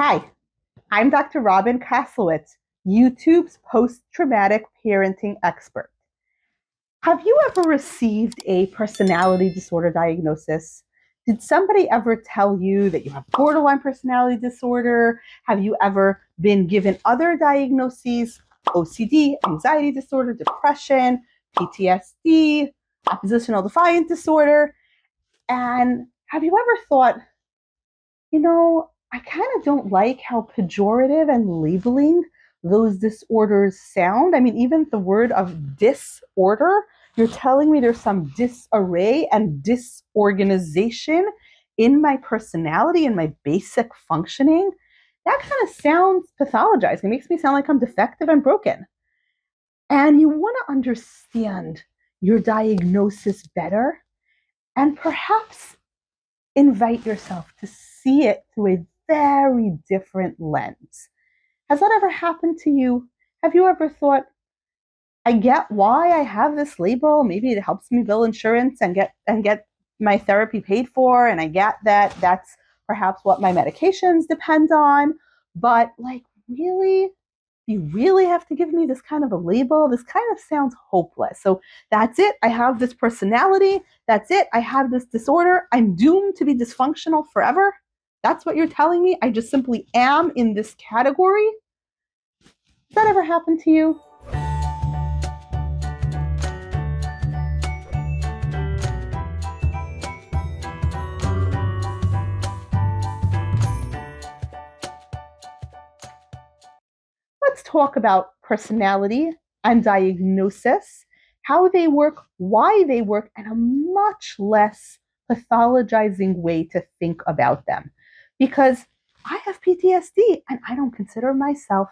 Hi, I'm Dr. Robin Kaslowitz, YouTube's post-traumatic parenting expert. Have you ever received a personality disorder diagnosis? Did somebody ever tell you that you have borderline personality disorder? Have you ever been given other diagnoses, OCD, anxiety disorder, depression, PTSD, oppositional defiant disorder? And have you ever thought, I kind of don't like how pejorative and labeling those disorders sound. I mean, even the word of disorder, you're telling me there's some disarray and disorganization in my personality and my basic functioning. That kind of sounds pathologizing. It makes me sound like I'm defective and broken. And you want to understand your diagnosis better and perhaps invite yourself to see it through a very different lens. Has that ever happened to you? Have you ever thought, I get why I have this label. Maybe it helps me bill insurance and get my therapy paid for, and I get that that's perhaps what my medications depend on. But like, really, you really have to give me this kind of a label? This kind of sounds hopeless. So that's it. I have this personality. That's it. I have this disorder. I'm doomed to be dysfunctional forever. That's what you're telling me. I just simply am in this category. Has that ever happened to you? Let's talk about personality and diagnosis, how they work, why they work, and a much less pathologizing way to think about them. Because I have PTSD and I don't consider myself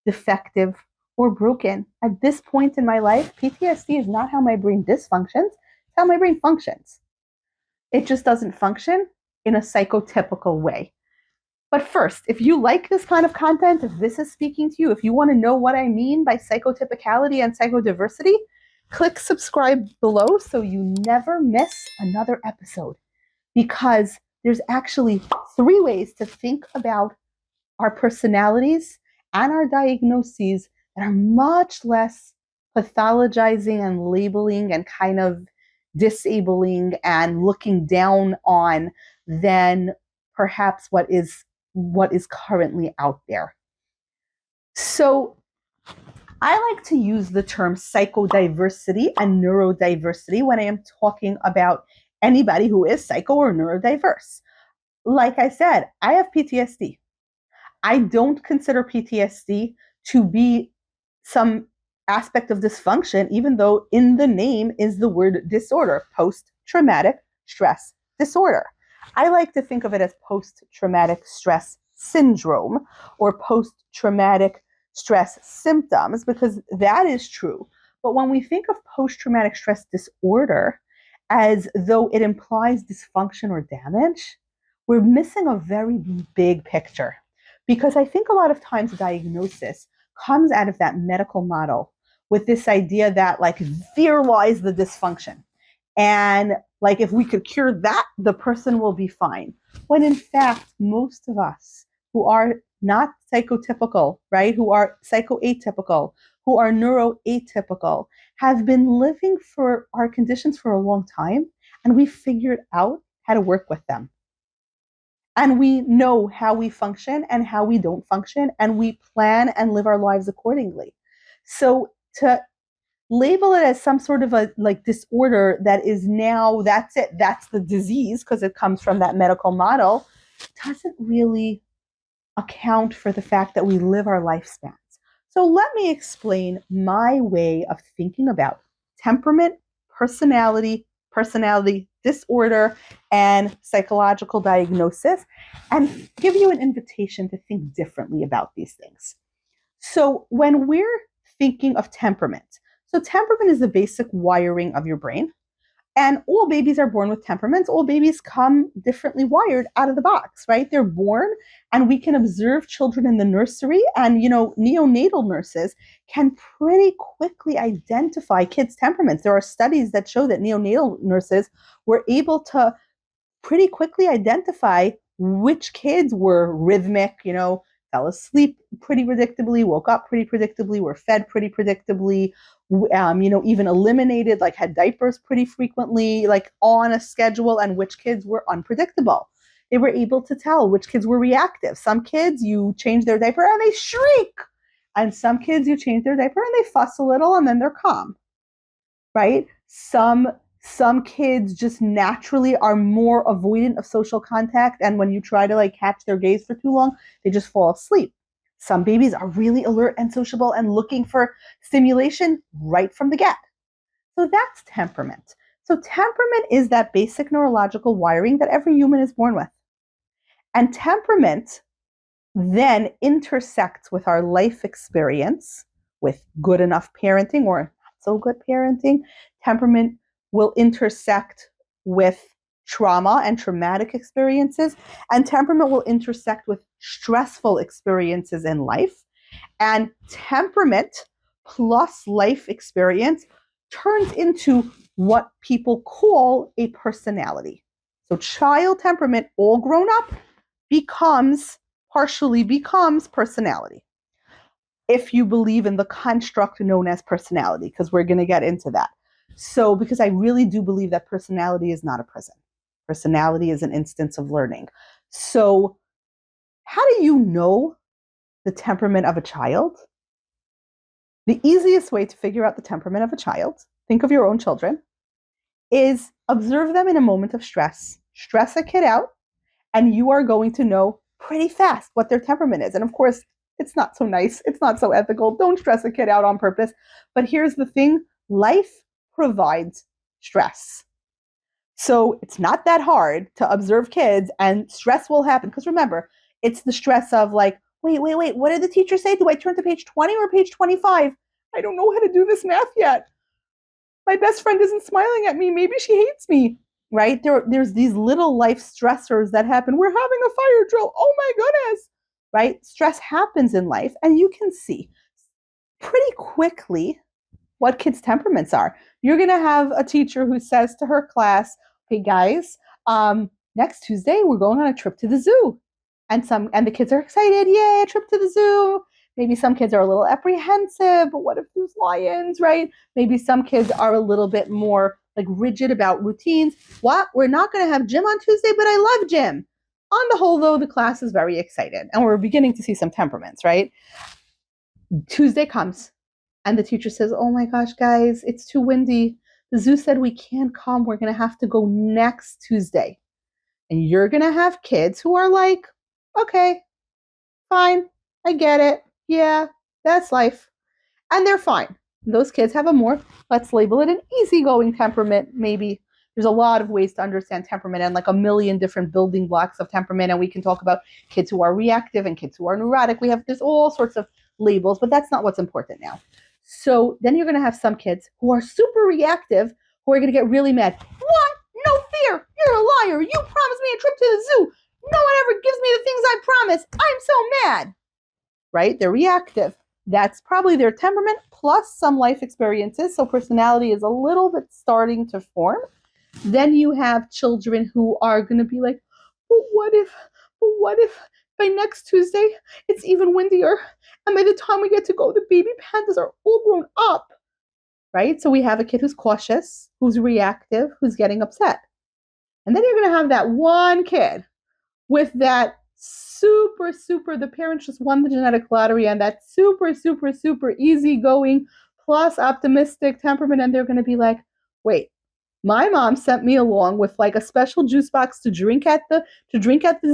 defective or broken. At this point in my life, PTSD is not how my brain dysfunctions, it's how my brain functions. It just doesn't function in a psychotypical way. But first, if you like this kind of content, if this is speaking to you, if you want to know what I mean by psychotypicality and psychodiversity, click subscribe below so you never miss another episode. Because there's actually three ways to think about our personalities and our diagnoses that are much less pathologizing and labeling and kind of disabling and looking down on than perhaps what is currently out there. So I like to use the term psychodiversity and neurodiversity when I am talking about anybody who is psycho or neurodiverse. Like I said, I have PTSD. I don't consider PTSD to be some aspect of dysfunction, even though in the name is the word disorder, post-traumatic stress disorder. I like to think of it as post-traumatic stress syndrome or post-traumatic stress symptoms because that is true. But when we think of post-traumatic stress disorder as though it implies dysfunction or damage, we're missing a very big picture. Because I think a lot of times diagnosis comes out of that medical model with this idea that like there lies the dysfunction. And like if we could cure that, the person will be fine. When in fact, most of us who are not psychotypical, right, who are psychoatypical, who are neuroatypical, have been living for our conditions for a long time, and we figured out how to work with them. And we know how we function and how we don't function, and we plan and live our lives accordingly. So to label it as some sort of a like disorder that is now that's it, that's the disease because it comes from that medical model, doesn't really account for the fact that we live our lifespans. So let me explain my way of thinking about temperament, personality disorder, and psychological diagnosis, and give you an invitation to think differently about these things. So when we're thinking of temperament, so temperament is the basic wiring of your brain. And all babies are born with temperaments. All babies come differently wired out of the box, right? They're born, and we can observe children in the nursery, and neonatal nurses can pretty quickly identify kids' temperaments. There are studies that show that neonatal nurses were able to pretty quickly identify which kids were rhythmic, fell asleep pretty predictably, woke up pretty predictably, were fed pretty predictably, even eliminated, like had diapers pretty frequently, like on a schedule, and which kids were unpredictable. They were able to tell which kids were reactive. Some kids, you change their diaper and they shriek. And some kids, you change their diaper and they fuss a little and then they're calm, right? Some kids just naturally are more avoidant of social contact, and when you try to like catch their gaze for too long, they just fall asleep. Some babies are really alert and sociable and looking for stimulation right from the get. So that's temperament. So temperament is that basic neurological wiring that every human is born with. And temperament then intersects with our life experience, with good enough parenting or not so good parenting. Temperament will intersect with trauma and traumatic experiences, and temperament will intersect with stressful experiences in life. And temperament plus life experience turns into what people call a personality. So child temperament, all grown up, partially becomes personality. If you believe in the construct known as personality, because we're going to get into that. So, because I really do believe that personality is not a prison. Personality is an instance of learning. So, how do you know the temperament of a child? The easiest way to figure out the temperament of a child, think of your own children, is observe them in a moment of stress. Stress a kid out, and you are going to know pretty fast what their temperament is. And of course, it's not so nice. It's not so ethical. Don't stress a kid out on purpose. But here's the thing. Life provides stress. So it's not that hard to observe kids, and stress will happen. Because remember, it's the stress of like, wait, what did the teacher say? Do I turn to page 20 or page 25? I don't know how to do this math yet. My best friend isn't smiling at me. Maybe she hates me, right? There's these little life stressors that happen. We're having a fire drill. Oh my goodness, right? Stress happens in life, and you can see pretty quickly what kids' temperaments are. You're going to have a teacher who says to her class, "Hey guys, next Tuesday we're going on a trip to the zoo," and the kids are excited. Yay, a trip to the zoo. Maybe some kids are a little apprehensive, but what if there's lions, right? Maybe some kids are a little bit more like rigid about routines. What? We're not going to have gym on Tuesday, but I love gym. On the whole, though, the class is very excited, and we're beginning to see some temperaments, right? Tuesday comes, and the teacher says, "Oh my gosh, guys, it's too windy. The zoo said we can't come. We're going to have to go next Tuesday." And you're going to have kids who are like, "Okay, fine. I get it. Yeah, that's life." And they're fine. Those kids have a more, let's label it an easygoing temperament, maybe. There's a lot of ways to understand temperament and like a million different building blocks of temperament. And we can talk about kids who are reactive and kids who are neurotic. There's all sorts of labels, but that's not what's important now. So then you're going to have some kids who are super reactive, who are going to get really mad. What? No fear. You're a liar. You promised me a trip to the zoo. No one ever gives me the things I promise. I'm so mad. Right? They're reactive. That's probably their temperament plus some life experiences. So personality is a little bit starting to form. Then you have children who are going to be like, but what if by next Tuesday it's even windier, and by the time we get to go, the baby pandas are all grown up, right? So we have a kid who's cautious, who's reactive, who's getting upset. And then you're going to have that one kid with that super, the parents just won the genetic lottery, and that super easygoing plus optimistic temperament, and they're going to be like, wait, my mom sent me along with like a special juice box to drink at the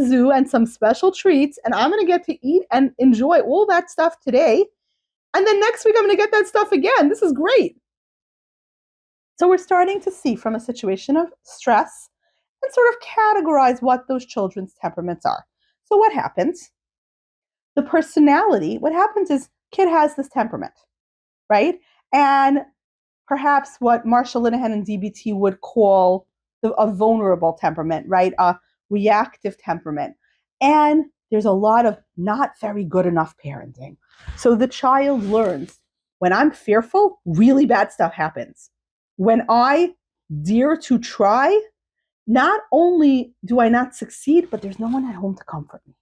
zoo and some special treats, and I'm going to get to eat and enjoy all that stuff today, and then next week I'm going to get that stuff again. This is great. So we're starting to see from a situation of stress and sort of categorize what those children's temperaments are. So what happens? The personality, what happens is kid has this temperament, right? And perhaps what Marshall Linehan and DBT would call a vulnerable temperament, right? A reactive temperament. And there's a lot of not very good enough parenting. So the child learns, when I'm fearful, really bad stuff happens. When I dare to try, not only do I not succeed, but there's no one at home to comfort me.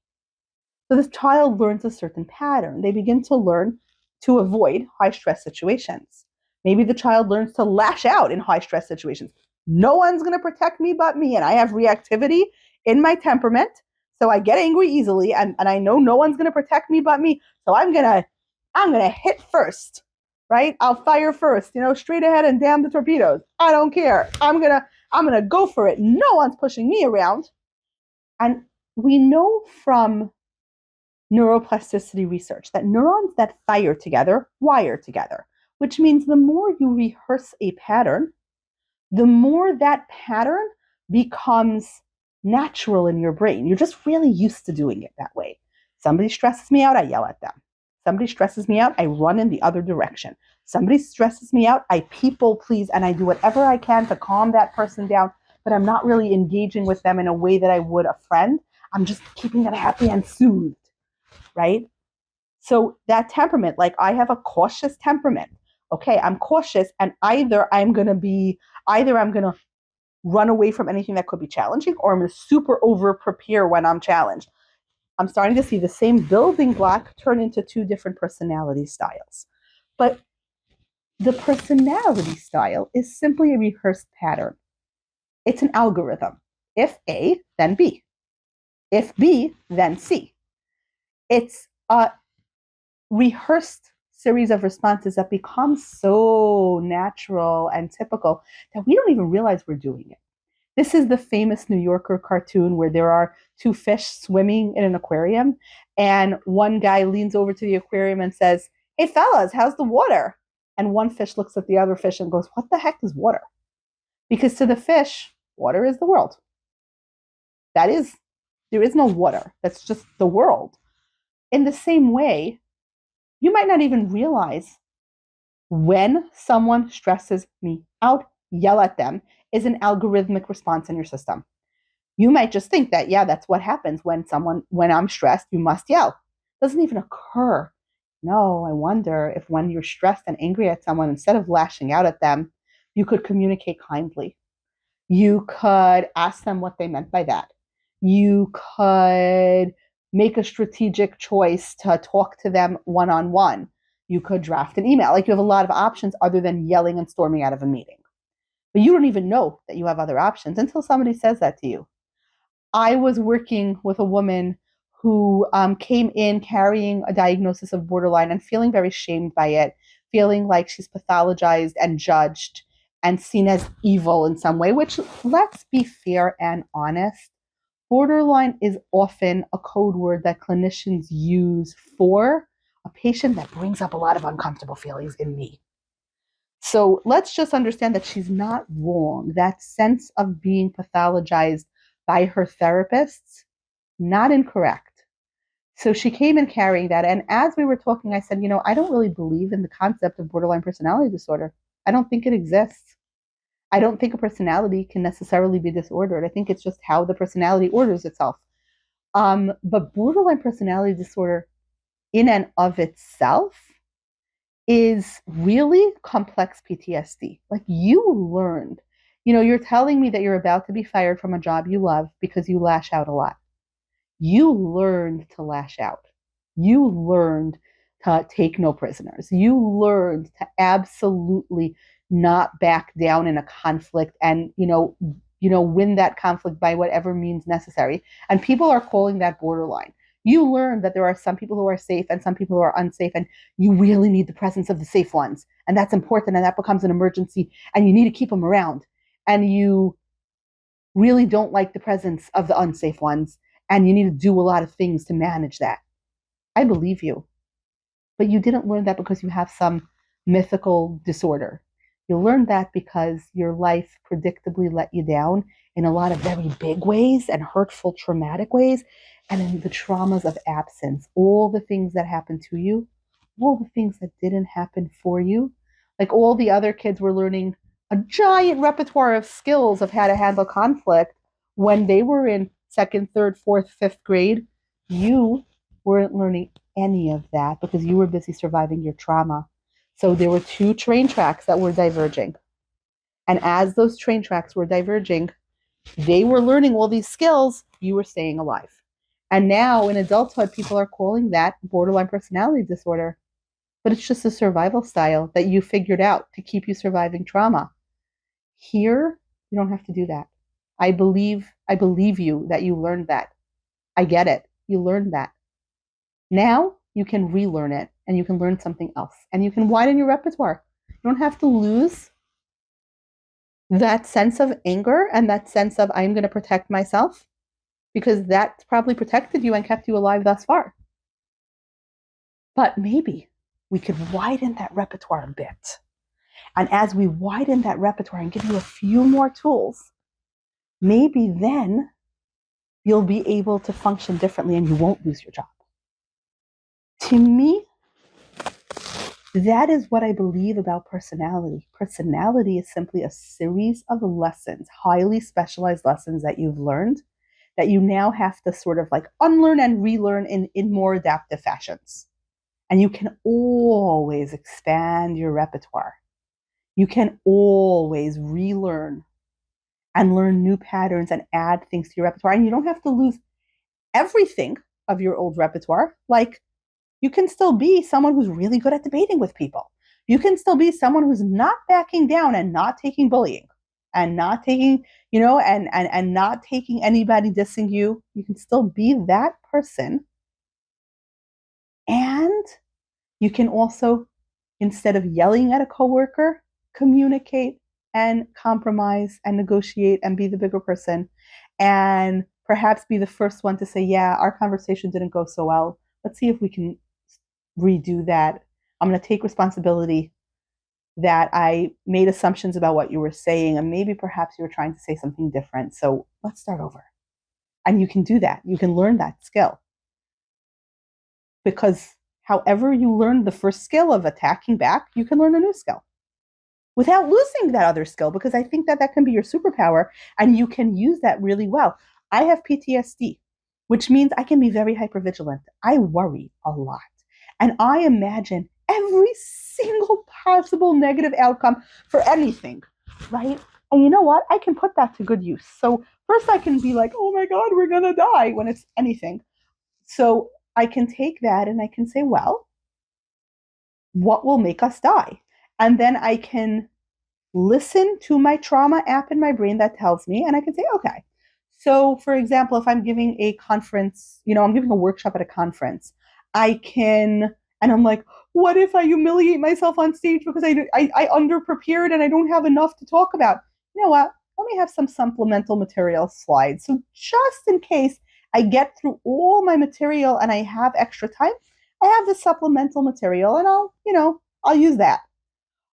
So this child learns a certain pattern. They begin to learn to avoid high stress situations. Maybe the child learns to lash out in high stress situations. No one's going to protect me but me. And I have reactivity in my temperament. So I get angry easily. And I know no one's going to protect me but me. So I'm going to hit first, right? I'll fire first, straight ahead and damn the torpedoes. I don't care. I'm going to go for it. No one's pushing me around. And we know from neuroplasticity research that neurons that fire together wire together, which means the more you rehearse a pattern, the more that pattern becomes natural in your brain. You're just really used to doing it that way. Somebody stresses me out, I yell at them. Somebody stresses me out, I run in the other direction. Somebody stresses me out, I people please, and I do whatever I can to calm that person down, but I'm not really engaging with them in a way that I would a friend. I'm just keeping them happy and soothed, right? So that temperament, like I have a cautious temperament. Okay, I'm cautious, and either I'm going to run away from anything that could be challenging, or I'm going to super over prepare when I'm challenged. I'm starting to see the same building block turn into two different personality styles. But the personality style is simply a rehearsed pattern. It's an algorithm. If A, then B. If B, then C. It's a rehearsed series of responses that become so natural and typical that we don't even realize we're doing it. This is the famous New Yorker cartoon where there are two fish swimming in an aquarium, and one guy leans over to the aquarium and says, "Hey fellas, how's the water?" And one fish looks at the other fish and goes, "What the heck is water?" Because to the fish, water is the world. There is no water. That's just the world. In the same way, you might not even realize when someone stresses me out, yell at them is an algorithmic response in your system. You might just think that, yeah, that's what happens when I'm stressed, you must yell. It doesn't even occur. No, I wonder if when you're stressed and angry at someone, instead of lashing out at them, you could communicate kindly. You could ask them what they meant by that. You could make a strategic choice to talk to them one-on-one. You could draft an email. Like, you have a lot of options other than yelling and storming out of a meeting. But you don't even know that you have other options until somebody says that to you. I was working with a woman who came in carrying a diagnosis of borderline and feeling very shamed by it, feeling like she's pathologized and judged and seen as evil in some way, which, let's be fair and honest, borderline is often a code word that clinicians use for a patient that brings up a lot of uncomfortable feelings in me. So let's just understand that she's not wrong. That sense of being pathologized by her therapists, not incorrect. So she came in carrying that. And as we were talking, I said, I don't really believe in the concept of borderline personality disorder. I don't think it exists. I don't think a personality can necessarily be disordered. I think it's just how the personality orders itself. But borderline personality disorder in and of itself is really complex PTSD. Like, you learned, you're telling me that you're about to be fired from a job you love because you lash out a lot. You learned to lash out. You learned to take no prisoners. You learned to absolutely not back down in a conflict and, win that conflict by whatever means necessary. And people are calling that borderline. You learn that there are some people who are safe and some people who are unsafe, and you really need the presence of the safe ones. And that's important, and that becomes an emergency, and you need to keep them around. And you really don't like the presence of the unsafe ones, and you need to do a lot of things to manage that. I believe you. But you didn't learn that because you have some mythical disorder. You learned that because your life predictably let you down in a lot of very big ways and hurtful, traumatic ways, and in the traumas of absence, all the things that happened to you, all the things that didn't happen for you. Like, all the other kids were learning a giant repertoire of skills of how to handle conflict when they were in second, third, fourth, fifth grade. You weren't learning any of that because you were busy surviving your trauma. So there were two train tracks that were diverging. And as those train tracks were diverging, They were learning all these skills, you were staying alive. And now in adulthood, people are calling that borderline personality disorder. But it's just a survival style that you figured out to keep you surviving trauma. Here, you don't have to do that. I believe you that you learned that. I get it. You learned that. Now you can relearn it and you can learn something else and you can widen your repertoire. You don't have to lose that sense of anger and that sense of I'm going to protect myself because that's probably protected you and kept you alive thus far. But maybe we could widen that repertoire a bit. And as we widen that repertoire and give you a few more tools, maybe then you'll be able to function differently and you won't lose your job. To me, that is what I believe about personality. Personality is simply a series of lessons, highly specialized lessons that you've learned that you now have to sort of like unlearn and relearn in more adaptive fashions. And you can always expand your repertoire. You can always relearn and learn new patterns and add things to your repertoire. And you don't have to lose everything of your old repertoire. Like, you can still be someone who's really good at debating with people. You can still be someone who's not backing down and not taking bullying and not taking, and not taking anybody dissing you. You can still be that person. And you can also, instead of yelling at a coworker, communicate and compromise and negotiate and be the bigger person and perhaps be the first one to say, yeah, our conversation didn't go so well. Let's see if we can redo that. I'm going to take responsibility that I made assumptions about what you were saying, and maybe perhaps you were trying to say something different. So let's start over. And you can do that. You can learn that skill. Because however you learned the first skill of attacking back, you can learn a new skill without losing that other skill, because I think that that can be your superpower and you can use that really well. I have PTSD, which means I can be very hypervigilant. I worry a lot. And I imagine every single possible negative outcome for anything, right? And you know what? I can put that to good use. So first I can be like, oh my God, we're going to die when it's anything. So I can take that and I can say, well, what will make us die? And then I can listen to my trauma app in my brain that tells me, and I can say, okay. So, for example, if I'm giving a conference, I'm giving a workshop at a conference, I can, and I'm like, what if I humiliate myself on stage because I underprepared and I don't have enough to talk about? You know what? Let me have some supplemental material slides. So, just in case I get through all my material and I have extra time, I have the supplemental material and I'll use that.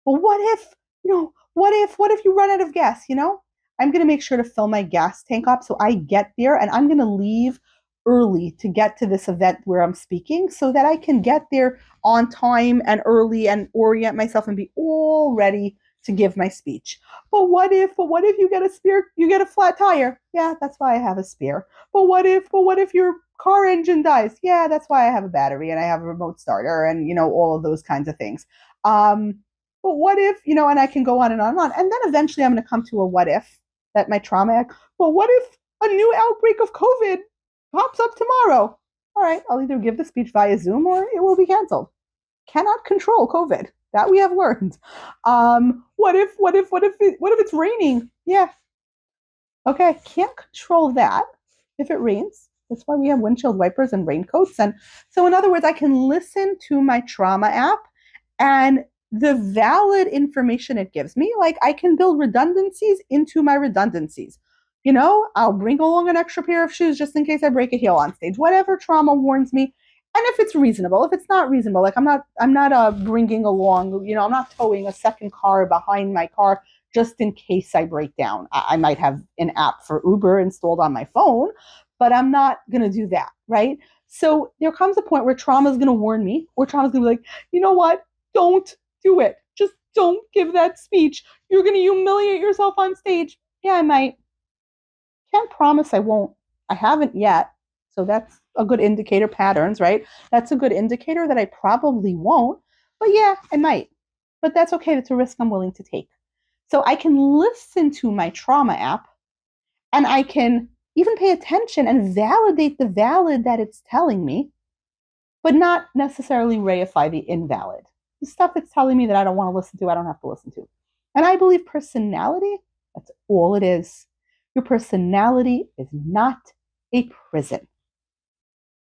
But what if you run out of gas, I'm going to make sure to fill my gas tank up so I get there and I'm going to leave early to get to this event where I'm speaking so that I can get there on time and early and orient myself and be all ready to give my speech. But what if you get a flat tire? Yeah, that's why I have a spare. But what if your car engine dies? Yeah, that's why I have a battery and I have a remote starter and all of those kinds of things. Um, but what if, and I can go on and on and on. And then eventually I'm going to come to a what if that my trauma, well, what if a new outbreak of COVID pops up tomorrow? All right, I'll either give the speech via Zoom or it will be canceled. Cannot control COVID. That we have learned. What if it's raining? Yeah. Okay, can't control that if it rains. That's why we have windshield wipers and raincoats. And so, in other words, I can listen to my trauma app and the valid information it gives me, like I can build redundancies into my redundancies. I'll bring along an extra pair of shoes just in case I break a heel on stage, whatever trauma warns me. And if it's reasonable, if it's not reasonable, like I'm not bringing along, I'm not towing a second car behind my car just in case I break down. I might have an app for Uber installed on my phone, but I'm not going to do that, right? So there comes a point where trauma is going to warn me, or trauma is going to be like, you know what? Don't do it. Just don't give that speech. You're going to humiliate yourself on stage. Yeah, I might. Can't promise I won't. I haven't yet. So that's a good indicator. Patterns, right? That's a good indicator that I probably won't. But yeah, I might. But that's okay. That's a risk I'm willing to take. So I can listen to my trauma app And I can even pay attention and validate the valid that it's telling me, but not necessarily reify the invalid. The stuff it's telling me that I don't want to listen to, I don't have to listen to. And I believe personality, that's all it is. Your personality is not a prison.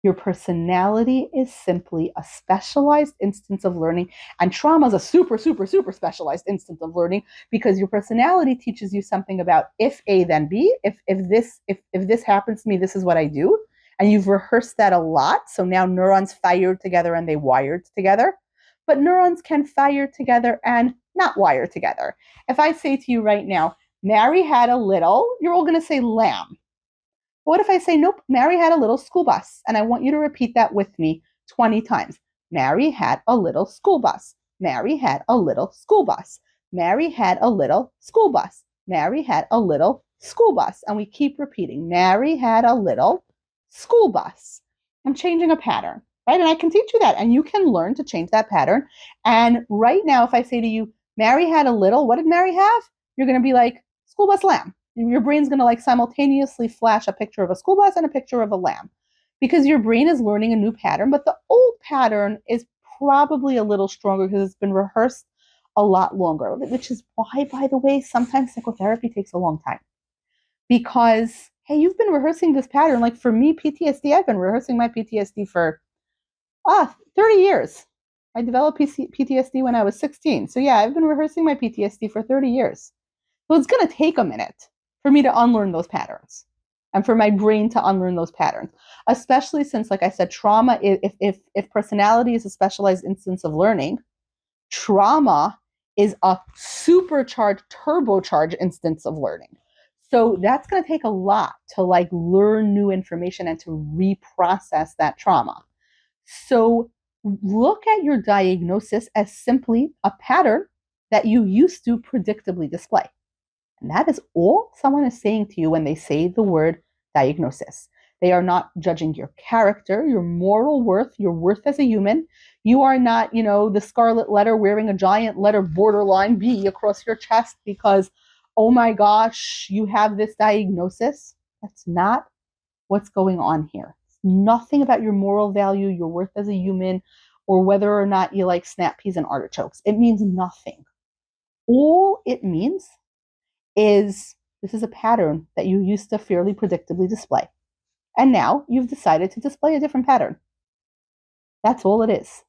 Your personality is simply a specialized instance of learning, and trauma is a super, super, super specialized instance of learning because your personality teaches you something about if A then B. If this happens to me, this is what I do, and you've rehearsed that a lot. So now neurons fired together and they wired together, but neurons can fire together and not wire together. If I say to you right now, Mary had a little, you're all going to say lamb. What if I say, nope, Mary had a little school bus? And I want you to repeat that with me 20 times. Mary had a little school bus. Mary had a little school bus. Mary had a little school bus. Mary had a little school bus. And we keep repeating, Mary had a little school bus. I'm changing a pattern, right? And I can teach you that. And you can learn to change that pattern. And right now, if I say to you, Mary had a little, what did Mary have? You're going to be like, school bus lamb. Your brain's going to like simultaneously flash a picture of a school bus and a picture of a lamb because your brain is learning a new pattern, but the old pattern is probably a little stronger because it's been rehearsed a lot longer, which is why, by the way, sometimes psychotherapy takes a long time because, hey, you've been rehearsing this pattern. Like for me, PTSD, I've been rehearsing my PTSD for 30 years. I developed PTSD when I was 16. So yeah, I've been rehearsing my PTSD for 30 years. So it's going to take a minute for me to unlearn those patterns and for my brain to unlearn those patterns, especially since, like I said, trauma, if personality is a specialized instance of learning, trauma is a supercharged, turbocharged instance of learning. So that's going to take a lot to like learn new information and to reprocess that trauma. So look at your diagnosis as simply a pattern that you used to predictably display. And that is all someone is saying to you when they say the word diagnosis. They are not judging your character, your moral worth, your worth as a human. You are not, the scarlet letter wearing a giant letter borderline B across your chest because, oh my gosh, you have this diagnosis. That's not what's going on here. It's nothing about your moral value, your worth as a human, or whether or not you like snap peas and artichokes. It means nothing. All it means is this is a pattern that you used to fairly predictably display. And now you've decided to display a different pattern. That's all it is.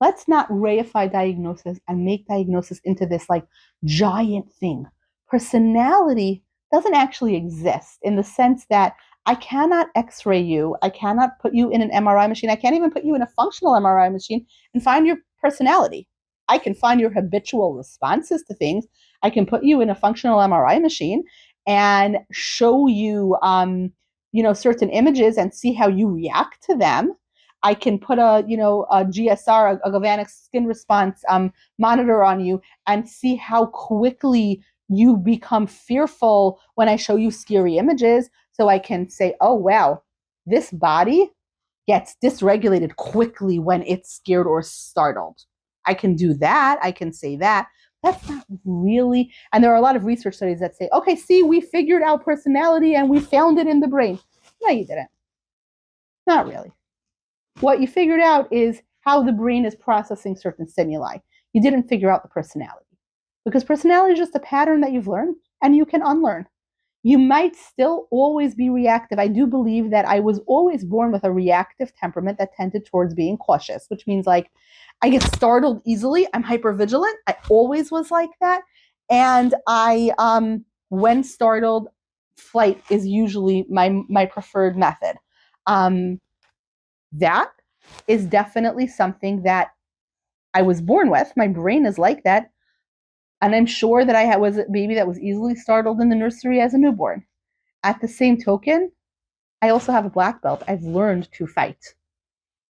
Let's not reify diagnosis and make diagnosis into this like giant thing. Personality doesn't actually exist in the sense that I cannot x-ray you. I cannot put you in an MRI machine. I can't even put you in a functional MRI machine and find your personality. I can find your habitual responses to things. I can put you in a functional MRI machine and show you, certain images and see how you react to them. I can put a GSR, a galvanic skin response monitor on you and see how quickly you become fearful when I show you scary images. So I can say, oh, wow, this body gets dysregulated quickly when it's scared or startled. I can do that. I can say that. That's not really, and there are a lot of research studies that say, okay, see, we figured out personality and we found it in the brain. No, you didn't. Not really. What you figured out is how the brain is processing certain stimuli. You didn't figure out the personality because personality is just a pattern that you've learned and you can unlearn. You might still always be reactive. I do believe that I was always born with a reactive temperament that tended towards being cautious, which means like I get startled easily. I'm hypervigilant. I always was like that. And when startled, flight is usually my preferred method. That is definitely something that I was born with. My brain is like that. And I'm sure that I was a baby that was easily startled in the nursery as a newborn. At the same token, I also have a black belt. I've learned to fight.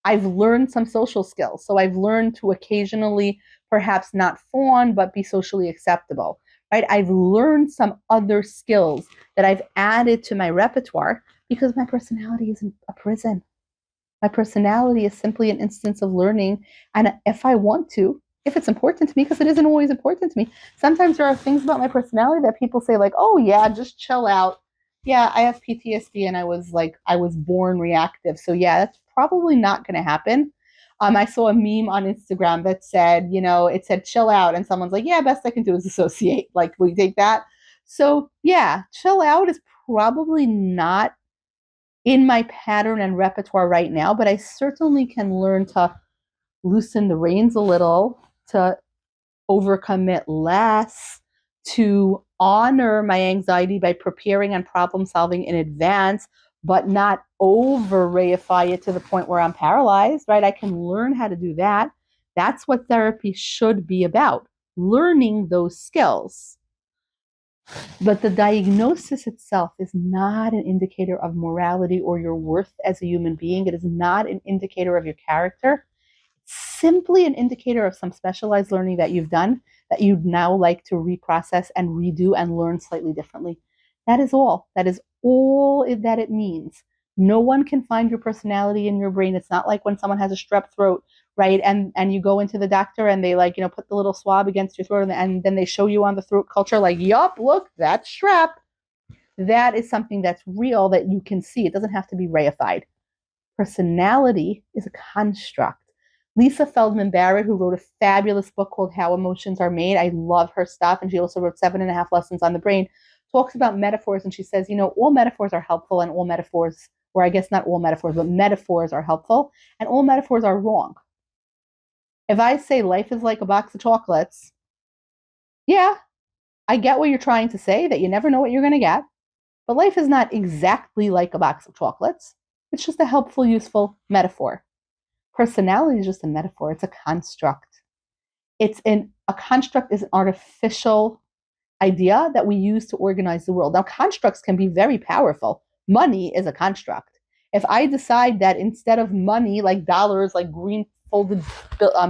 I've learned some social skills. So I've learned to occasionally perhaps not fawn, but be socially acceptable, right? I've learned some other skills that I've added to my repertoire because my personality isn't a prison. My personality is simply an instance of learning. And if I want to, if it's important to me, because it isn't always important to me, sometimes there are things about my personality that people say like, oh yeah, just chill out. Yeah, I have PTSD and I was born reactive. So yeah, that's probably not going to happen. I saw a meme on Instagram that said, it said chill out, and someone's like, yeah, best I can do is associate. Like, will you take that? So yeah, chill out is probably not in my pattern and repertoire right now, but I certainly can learn to loosen the reins a little, to overcommit less, to honor my anxiety by preparing and problem solving in advance, but not over reify it to the point where I'm paralyzed, right? I can learn how to do that. That's what therapy should be about, learning those skills. But the diagnosis itself is not an indicator of morality or your worth as a human being. It is not an indicator of your character. It's simply an indicator of some specialized learning that you've done that you'd now like to reprocess and redo and learn slightly differently. That is all. That is all that it means. No one can find your personality in your brain. It's not like when someone has a strep throat, right? And you go into the doctor and they put the little swab against your throat and then they show you on the throat culture like, yup, look, that's strep. That is something that's real that you can see. It doesn't have to be reified. Personality is a construct. Lisa Feldman Barrett, who wrote a fabulous book called How Emotions Are Made, I love her stuff, and she also wrote 7.5 Lessons on the Brain, talks about metaphors, and she says, all metaphors are helpful, and all metaphors, or I guess not all metaphors, but metaphors are helpful, and all metaphors are wrong. If I say life is like a box of chocolates, yeah, I get what you're trying to say, that you never know what you're going to get, but life is not exactly like a box of chocolates. It's just a helpful, useful metaphor. Personality is just a metaphor. It's a construct. A construct is an artificial idea that we use to organize the world. Now, constructs can be very powerful. Money is a construct. If I decide that instead of money, like dollars, like green folded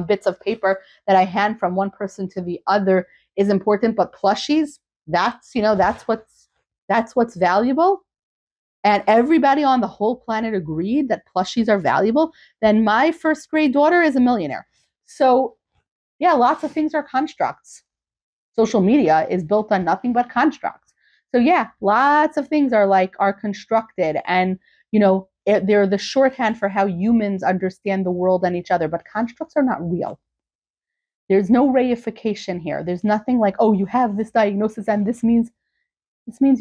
bits of paper that I hand from one person to the other is important, but plushies, that's what's valuable, and everybody on the whole planet agreed that plushies are valuable, then my first grade daughter is a millionaire. So, yeah, lots of things are constructs. Social media is built on nothing but constructs. So, yeah, lots of things are constructed, and they're the shorthand for how humans understand the world and each other, but constructs are not real. There's no reification here. There's nothing like, oh, you have this diagnosis and this means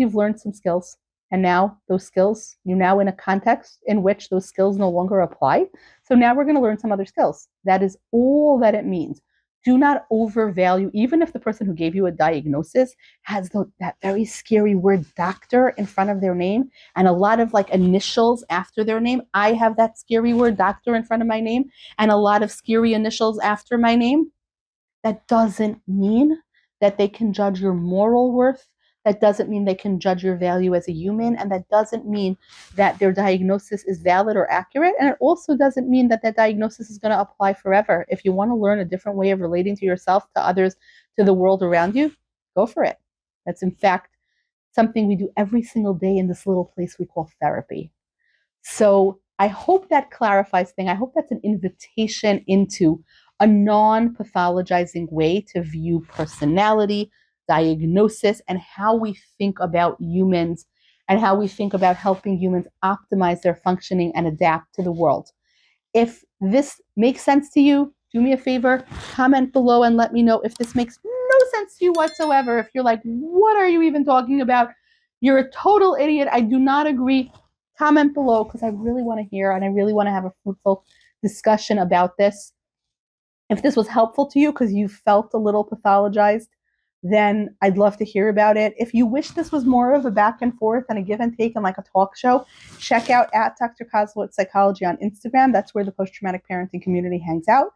you've learned some skills. And now those skills, you're now in a context in which those skills no longer apply. So now we're going to learn some other skills. That is all that it means. Do not overvalue, even if the person who gave you a diagnosis has that very scary word doctor in front of their name and a lot of initials after their name. I have that scary word doctor in front of my name and a lot of scary initials after my name. That doesn't mean that they can judge your moral worth. That doesn't mean they can judge your value as a human. And that doesn't mean that their diagnosis is valid or accurate. And it also doesn't mean that diagnosis is going to apply forever. If you want to learn a different way of relating to yourself, to others, to the world around you, go for it. That's, in fact, something we do every single day in this little place we call therapy. So I hope that clarifies things. I hope that's an invitation into a non-pathologizing way to view personality, diagnosis, and how we think about humans and how we think about helping humans optimize their functioning and adapt to the world. If this makes sense to you, do me a favor, comment below and let me know if this makes no sense to you whatsoever. If you're like, what are you even talking about? You're a total idiot. I do not agree. Comment below because I really want to hear and I really want to have a fruitful discussion about this. If this was helpful to you because you felt a little pathologized, then I'd love to hear about it. If you wish this was more of a back and forth and a give and take and like a talk show, check out at Dr. Kozlowitz Psychology on Instagram. That's where the post-traumatic parenting community hangs out.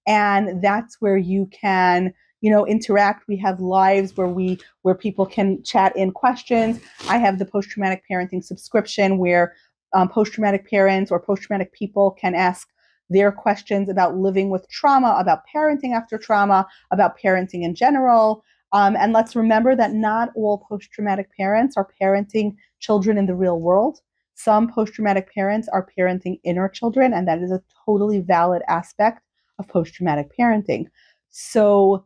And that's where you can, interact. We have lives where people can chat in questions. I have the post-traumatic parenting subscription where post-traumatic parents or post-traumatic people can ask their questions about living with trauma, about parenting after trauma, about parenting in general. And let's remember that not all post-traumatic parents are parenting children in the real world. Some post-traumatic parents are parenting inner children, and that is a totally valid aspect of post-traumatic parenting. So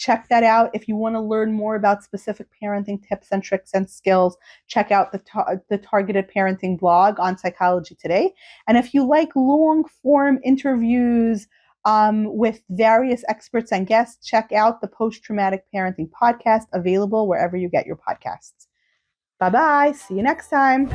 Check that out. If you want to learn more about specific parenting tips and tricks and skills, check out the Targeted Parenting blog on Psychology Today. And if you like long form interviews with various experts and guests, check out the Post Traumatic Parenting podcast, available wherever you get your podcasts. Bye bye. See you next time.